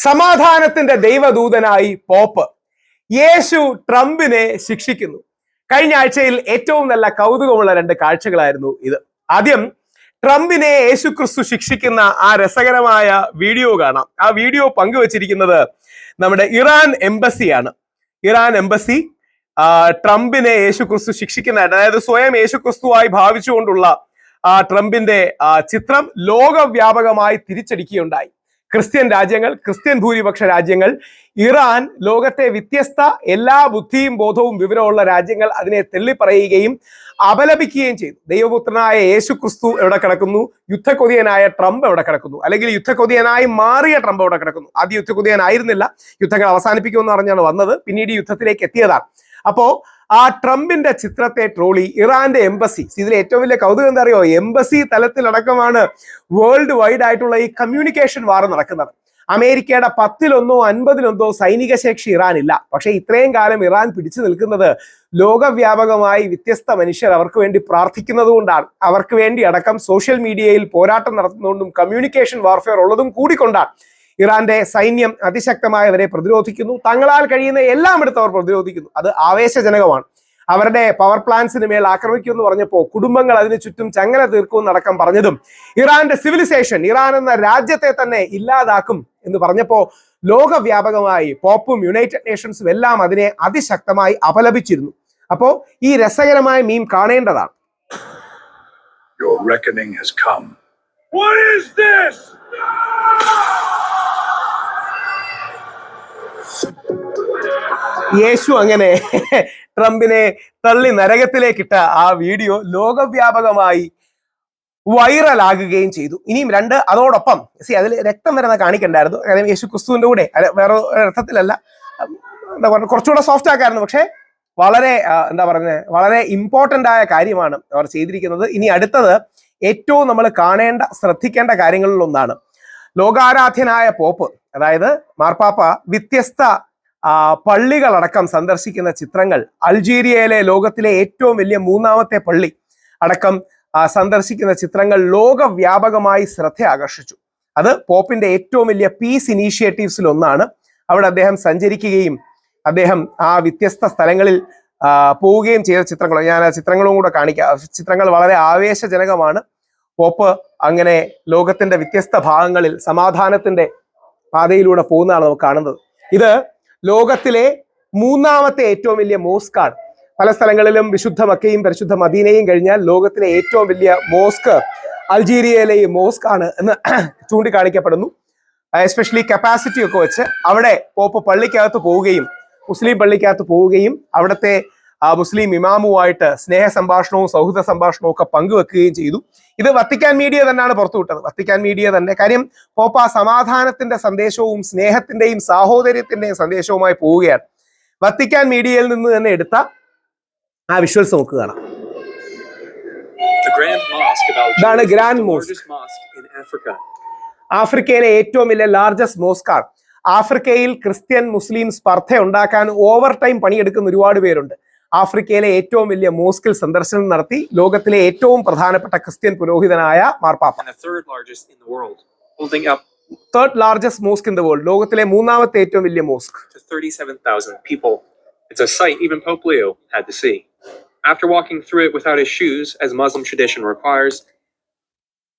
സമാധാനത്തിന്റെ ദൈവദൂതനായി പോപ്പ്. യേശു ട്രംപിനെ ശിക്ഷിക്കുന്നു. കഴിഞ്ഞ ആഴ്ചയിൽ ഏറ്റവും നല്ല കൗതുകമുള്ള രണ്ട് കാഴ്ചകളായിരുന്നു ഇത്. ആദ്യം ട്രംപിനെ യേശുക്രിസ്തു ശിക്ഷിക്കുന്ന ആ രസകരമായ വീഡിയോ കാണാം. ആ വീഡിയോ പങ്കുവച്ചിരിക്കുന്നത് നമ്മുടെ ഇറാൻ എംബസിയാണ്. ഇറാൻ എംബസി ട്രംപിനെ യേശുക്രിസ്തു ശിക്ഷിക്കുന്നതായിട്ട്, അതായത് സ്വയം യേശുക്രിസ്തുവായി ഭാവിച്ചുകൊണ്ടുള്ള ട്രംപിന്റെ ചിത്രം ലോകവ്യാപകമായി തിരിച്ചടിക്കുകയുണ്ടായി. ക്രിസ്ത്യൻ രാജ്യങ്ങൾ, ക്രിസ്ത്യൻ ഭൂരിപക്ഷ രാജ്യങ്ങൾ, ഇറാൻ, ലോകത്തെ വ്യത്യസ്ത എല്ലാ ബുദ്ധിയും ബോധവും വിവരമുള്ള രാജ്യങ്ങൾ അതിനെ തെള്ളിപ്പറയുകയും അപലപിക്കുകയും ചെയ്തു. ദൈവപുത്രനായ യേശു ക്രിസ്തു എവിടെ കിടക്കുന്നു? യുദ്ധക്കൊതിയനായ ട്രംപ് എവിടെ കിടക്കുന്നു? അല്ലെങ്കിൽ യുദ്ധക്കൊതിയനായി മാറിയ ട്രംപ് എവിടെ കിടക്കുന്നു? ആദ്യം യുദ്ധക്കൊതിയനായിരുന്നില്ല, യുദ്ധങ്ങൾ അവസാനിപ്പിക്കുമെന്ന് പറഞ്ഞാണ് വന്നത്, പിന്നീട് യുദ്ധത്തിലേക്ക് എത്തിയതാണ്. അപ്പോ ആ ട്രംപിന്റെ ചിത്രത്തെ ട്രോളി ഇറാന്റെ എംബസി. ഇതിൽ ഏറ്റവും വലിയ കൗതുകം എന്താ അറിയോ? എംബസി തലത്തിലടക്കമാണ് വേൾഡ് വൈഡ് ആയിട്ടുള്ള ഈ കമ്മ്യൂണിക്കേഷൻ വാർ നടക്കുന്നത്. അമേരിക്കയുടെ 10-1 50-1 സൈനിക ശേഷി ഇറാനില്ല. പക്ഷെ ഇത്രയും കാലം ഇറാൻ പിടിച്ചു നിൽക്കുന്നത് ലോകവ്യാപകമായി വ്യത്യസ്ത മനുഷ്യർ അവർക്ക് വേണ്ടി പ്രാർത്ഥിക്കുന്നത് കൊണ്ടാണ്. അവർക്ക് വേണ്ടി അടക്കം സോഷ്യൽ മീഡിയയിൽ പോരാട്ടം നടത്തുന്നതുകൊണ്ടും കമ്മ്യൂണിക്കേഷൻ വാർഫെയർ ഉള്ളതും കൂടിക്കൊണ്ടാണ്. ഇറാന്റെ സൈന്യം അതിശക്തമായവരെ പ്രതിരോധിക്കുന്നു. തങ്ങളാൽ കഴിയുന്ന എല്ലാം എടുത്ത് അവർ പ്രതിരോധിക്കുന്നു. അത് ആവേശജനകമാണ്. അവരുടെ പവർ പ്ലാന്റ്സിന് മേൽ ആക്രമിക്കുമെന്ന് പറഞ്ഞപ്പോൾ കുടുംബങ്ങൾ അതിന് ചുറ്റും ചങ്ങല തീർക്കുമെന്നടക്കം പറഞ്ഞതും, ഇറാന്റെ സിവിലൈസേഷൻ, ഇറാൻ എന്ന രാജ്യത്തെ തന്നെ ഇല്ലാതാക്കും എന്ന് പറഞ്ഞപ്പോൾ ലോകവ്യാപകമായി പോപ്പും യുണൈറ്റഡ് നേഷൻസും എല്ലാം അതിനെ അതിശക്തമായി അപലപിച്ചിരുന്നു. അപ്പോ ഈ രസകരമായ മീം കാണേണ്ടതാണ്. Your reckoning has come. What is this? യേശു അങ്ങനെ ട്രംപിനെ തള്ളി നരകത്തിലേക്കിട്ട ആ വീഡിയോ ലോകവ്യാപകമായി വൈറലാകുകയും ചെയ്തു. ഇനിയും രണ്ട് അതോടൊപ്പം അതിൽ രക്തം വരുന്ന കാണിക്കണ്ടായിരുന്നു. കാര്യം യേശു ക്രിസ്തുവിന്റെ കൂടെ, വേറെ അർത്ഥത്തിലല്ല, എന്താ പറയുക, കുറച്ചുകൂടെ സോഫ്റ്റ് ആക്കായിരുന്നു. പക്ഷെ വളരെ വളരെ ഇമ്പോർട്ടന്റ് ആയ കാര്യമാണ് അവർ ചെയ്തിരിക്കുന്നത്. ഇനി അടുത്തത് ഏറ്റവും നമ്മൾ കാണേണ്ട, ശ്രദ്ധിക്കേണ്ട കാര്യങ്ങളിൽ ഒന്നാണ്. ലോകാരാധ്യനായ പോപ്പ്, അതായത് മാർപ്പാപ്പ, വ്യത്യസ്ത പള്ളികളടക്കം സന്ദർശിക്കുന്ന ചിത്രങ്ങൾ, അൾജീരിയയിലെ ലോകത്തിലെ ഏറ്റവും വലിയ 3ാമത്തെ പള്ളി അടക്കം സന്ദർശിക്കുന്ന ചിത്രങ്ങൾ ലോകവ്യാപകമായി ശ്രദ്ധ ആകർഷിച്ചു. അത് പോപ്പിന്റെ ഏറ്റവും വലിയ പീസ് ഇനീഷ്യേറ്റീവ്സിൽ ഒന്നാണ്. അവിടെ അദ്ദേഹം സഞ്ചരിക്കുകയും അദ്ദേഹം ആ വ്യത്യസ്ത സ്ഥലങ്ങളിൽ പോവുകയും ചെയ്ത ചിത്രങ്ങൾ ഞാൻ ആ ചിത്രങ്ങളും കൂടെ കാണിക്കാം. ചിത്രങ്ങൾ വളരെ ആവേശജനകമാണ്. പോപ്പ് അങ്ങനെ ലോകത്തിന്റെ വ്യത്യസ്ത ഭാഗങ്ങളിൽ സമാധാനത്തിന്റെ പാതയിലൂടെ പോകുന്നതാണ് നമുക്ക് കാണുന്നത്. ഇത് ലോകത്തിലെ 3ാമത്തെ ഏറ്റവും വലിയ മോസ്കാണ്. പല സ്ഥലങ്ങളിലും വിശുദ്ധ മക്കയും പരിശുദ്ധ മദീനയും കഴിഞ്ഞാൽ ലോകത്തിലെ ഏറ്റവും വലിയ മോസ്ക് അൾജീരിയയിലെ ഈ മോസ്ക് ആണ് എന്ന് ചൂണ്ടിക്കാണിക്കപ്പെടുന്നു. എസ്പെഷ്യലി കപ്പാസിറ്റി ഒക്കെ വെച്ച് അവിടെ പോപ്പ് പള്ളിക്കകത്ത് പോവുകയും, മുസ്ലിം പള്ളിക്കകത്ത് പോവുകയും അവിടുത്തെ മുസ്ലിം ഇമാമുമായിട്ട് സ്നേഹ സംഭാഷണവും സൗഹൃദ സംഭാഷണവും ഒക്കെ പങ്കുവെക്കുകയും ചെയ്തു. ഇത് വത്തിക്കാൻ മീഡിയ തന്നെയാണ് പുറത്തുവിട്ടത്. വത്തിക്കാൻ മീഡിയ തന്നെ. കാര്യം പോപ്പ സമാധാനത്തിന്റെ സന്ദേശവും സ്നേഹത്തിന്റെയും സാഹോദര്യത്തിന്റെയും സന്ദേശവുമായി പോവുകയാണ്. വത്തിക്കാൻ മീഡിയയിൽ നിന്ന് തന്നെ എടുത്ത ആ വിഷ്വൽസ് നമുക്ക് കാണാം. ഇതാണ് ഗ്രാൻഡ് മോസ്ക്, ആഫ്രിക്കയിലെ ഏറ്റവും വലിയ ലാർജസ്റ്റ് മോസ്കാണ്. ആഫ്രിക്കയിൽ ക്രിസ്ത്യൻ മുസ്ലിം സ്പർദ്ധ ഉണ്ടാക്കാൻ ഓവർ ടൈം പണിയെടുക്കുന്ന ഒരുപാട് പേരുണ്ട്. ആഫ്രിക്കയിലെ ഏറ്റവും വലിയ മോസ്കിൽ സന്ദർശനം നടത്തി ലോകത്തിലെ ഏറ്റവും പ്രധാനപ്പെട്ട ക്രിസ്ത്യൻ പുരോഹിതനായ മാർപ്പാപ്പ. Third largest mosque in the world, ലോകത്തിലെ 3ാമത്തെ ഏറ്റവും വലിയ mosque. 37,000 people. It's a sight even Pope Leo had to see. After walking through it without his shoes, as Muslim tradition requires.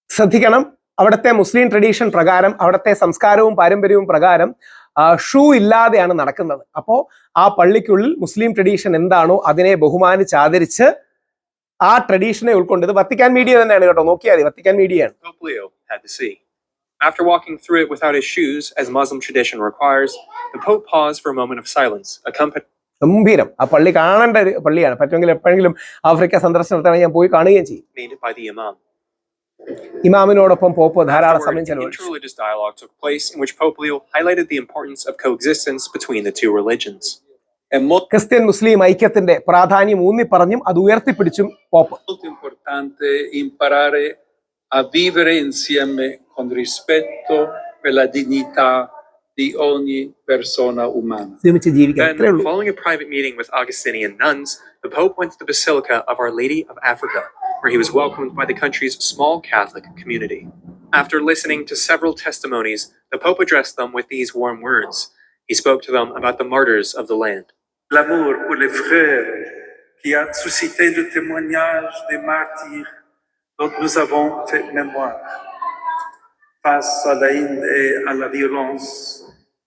ശ്രദ്ധിക്കണം, അവിടുത്തെ മുസ്ലിം ട്രഡീഷൻ പ്രകാരം, അവിടുത്തെ സംസ്കാരവും പാരമ്പര്യവും പ്രകാരം ഷൂ ഇല്ലാതെയാണ് നടക്കുന്നത്. അപ്പോ ആ പള്ളിക്കുള്ളിൽ മുസ്ലിം ട്രഡീഷൻ എന്താണോ അതിനെ ബഹുമാനിച്ച് ആദരിച്ച് ആ ട്രഡീഷനെ ഉൾക്കൊണ്ടത് വത്തിക്കാൻ മീഡിയ തന്നെയാണ് കേട്ടോ. നോക്കിയാൽ മതി, വത്തിക്കാൻ മീഡിയ ആണ്. Pope Leo had to see. After walking through it without his shoes, as Muslim tradition requires, the Pope paused for a moment of silence, accompanied. ഗംഭീരം. ആ പള്ളി കാണേണ്ട ഒരു പള്ളിയാണ്. പറ്റുമെങ്കിൽ എപ്പോഴെങ്കിലും ആഫ്രിക്ക സന്ദർശനത്തിനാണ് ഞാൻ പോയി കാണുകയും ചെയ്യും. ഇമാമിനോടൊപ്പം പോപ്പ് ധാരാളം സമയം ചെലവഴിച്ചു. Interreligious dialogue took place in which Pope Leo highlighted the importance of coexistence between the two religions. Christian Muslim ഐക്യത്തിന്റെ പ്രാധാന്യം ഊന്നി പറഞ്ഞും അത് ഉയർത്തിപ്പിടിച്ചും Pope. A vivere insieme con rispetto per la dignità di ogni persona umana. Then, following a private meeting with Augustinian nuns, the Pope went to the Basilica of Our Lady of Africa, where he was welcomed by the country's small Catholic community. After listening to several testimonies, the Pope addressed them with these warm words. He spoke to them about the martyrs of the land. L'amour pour les frères qui a suscité le témoignage des martyrs dont nous avons fait mémoire. Face à la haine et à la violence,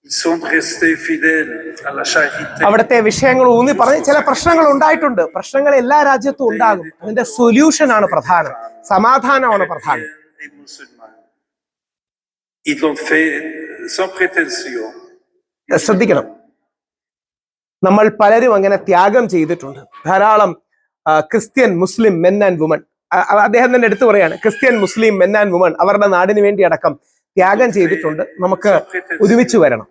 ils sont restés fidèles à la charité. അവിടുത്തെ വിഷയങ്ങൾ ഊന്നി പറഞ്ഞ് ചില പ്രശ്നങ്ങൾ ഉണ്ടായിട്ടുണ്ട്. പ്രശ്നങ്ങൾ എല്ലാ രാജ്യത്തും ഉണ്ടാകും. അതിന്റെ സൊല്യൂഷൻ ആണ് പ്രധാനം, സമാധാനമാണ് പ്രധാനം. Ils l'ont fait sans prétention. ശ്രദ്ധിക്കണം, നമ്മൾ പലരും അങ്ങനെ ത്യാഗം ചെയ്തിട്ടുണ്ട്. ധാരാളം Christian Muslim men and woman, അദ്ദേഹം തന്നെ എടുത്തു പറയാണ്, Christian Muslim men and woman അവരുടെ നാടിന് വേണ്ടി അടക്കം ത്യാഗം ചെയ്തിട്ടുണ്ട്. നമുക്ക് ഒരുമിച്ച് വരണം.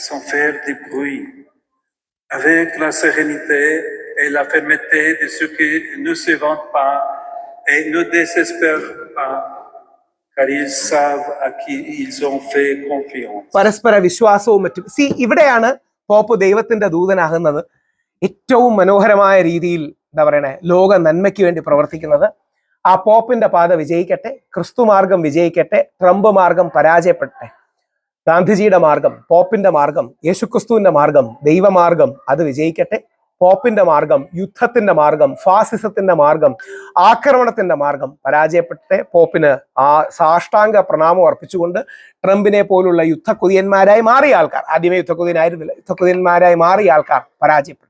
Sans faire du bruit, avec la sérénité et la fermeté de ceux qui ne se vantent pas et ne désespèrent pas, car ils savent à qui ils ont fait confiance. പരസ്പര വിശ്വാസവും മറ്റും. ഇവിടെയാണ് പോപ്പ് ദൈവത്തിന്റെ ദൂതനാകുന്നത്. ഏറ്റവും മനോഹരമായ രീതിയിൽ എന്താ പറയണേ, ലോക നന്മയ്ക്ക് വേണ്ടി പ്രവർത്തിക്കുന്നത്. ആ പോപ്പിന്റെ പാത വിജയിക്കട്ടെ, ക്രിസ്തു മാർഗം വിജയിക്കട്ടെ, ട്രംപ് മാർഗം പരാജയപ്പെടട്ടെ. ഗാന്ധിജിയുടെ മാർഗം, പോപ്പിന്റെ മാർഗം, യേശുക്രിസ്തുവിന്റെ മാർഗം, ദൈവമാർഗം അത് വിജയിക്കട്ടെ. പോപ്പിന്റെ മാർഗം, യുദ്ധത്തിന്റെ മാർഗം, ഫാസിസത്തിന്റെ മാർഗം, ആക്രമണത്തിന്റെ മാർഗം പരാജയപ്പെട്ട് പോപ്പിന് ആ സാഷ്ടാംഗ പ്രണാമം അർപ്പിച്ചുകൊണ്ട് ട്രംപിനെ പോലുള്ള യുദ്ധക്കുതിയന്മാരായി മാറിയ ആൾക്കാർ, ആദ്യമേ യുദ്ധക്കുതിയനായിരുന്നില്ല, യുദ്ധക്കുതിയന്മാരായി മാറിയ ആൾക്കാർ പരാജയപ്പെട്ടു.